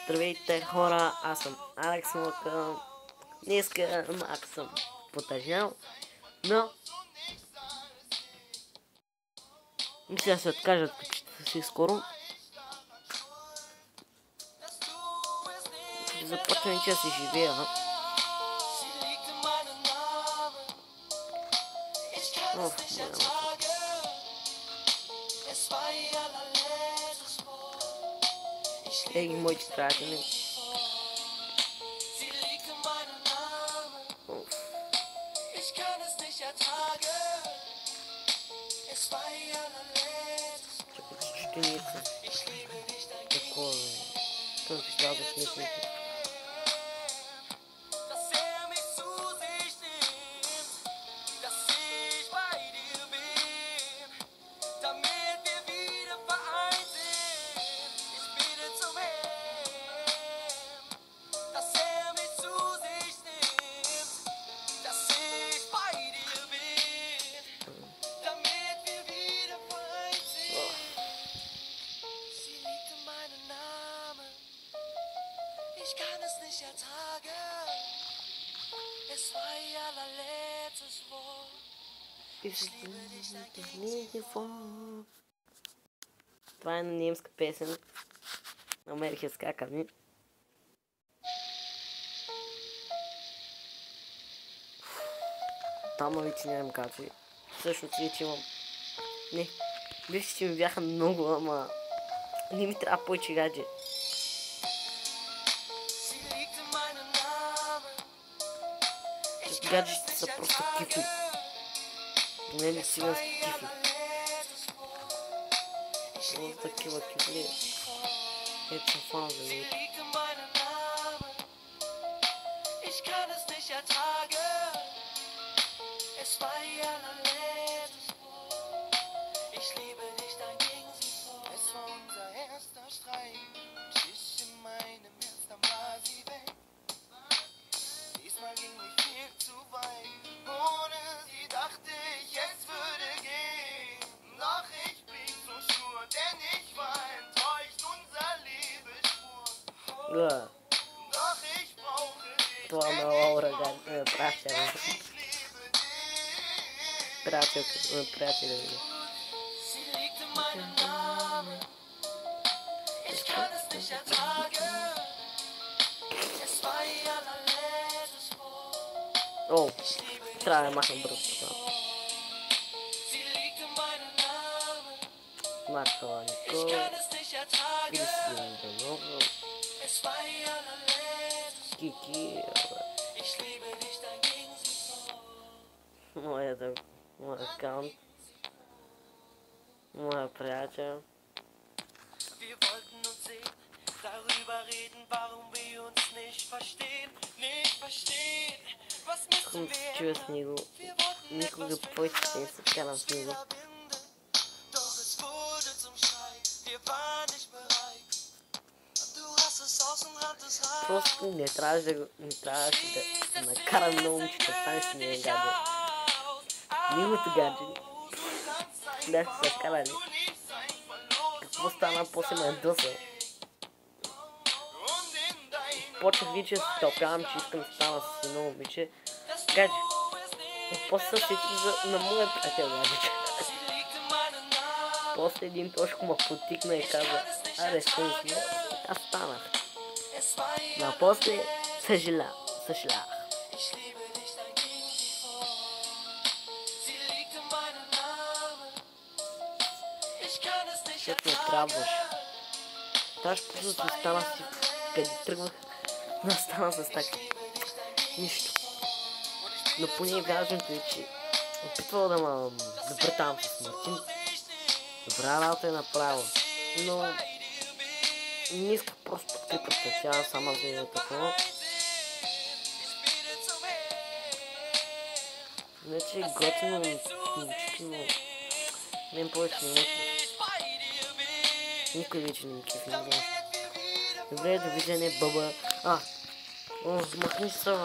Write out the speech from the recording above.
Здравейте хора, аз съм Алекс Млъка. Днеска малко съм потъжнял, но мисля да се откажат кучета си скоро. Започваме, че си живея. Ей, моите приятели. Чекотищеница. Такова. Как се казва в мислите? Ich kann es nicht ertragen. Es war ihr allerletztes Wort. Ich liebe dich, dein Gegenwort. Това е на немска песен. Намерих я скакани. Там вече нямам качи. Всъщност вече имам. Не. Вижте, че ми бяха много, ама не ми трябва повече гадже. Гаджетите са просто кифли. Не ли цигански кифли. Просто такива кифли. Ето са фан за него. Това ме Лаура ме праща. Приятеля ми. О, трябва да махам бързо. Махала Никол. Или си да много. Кики. Моя аккаунт. Моя приятел. Искам да се чуя с него. Никога повече не се карам с него. Просто не трябваше да накарам на момичета да станеш с нея гадже. Неговото гадже. Бяха се скарали. Какво стана, после ме ядоса. Почнах вече да се тълпявам, че искам да стана с едно момиче. Гадже. После се сетих на моя приятел гадже. После един точко ме потикна и каза: аре, стойно, аз станах. Но после съжалях. Защото не трябваше. Трябваше просто да стана си, къде тръгвах, да стана с така. Нищо. Но поне важното е, че опитвал да ме запретавам с Мартин. Добра работа е направила. Но не исках просто подкрепата. Тя сама за е такова. Иначе е готино, но мен повече не мисля. Никой вече не ми кефи, не знам. Добре, довиждане, бъба. Махни се,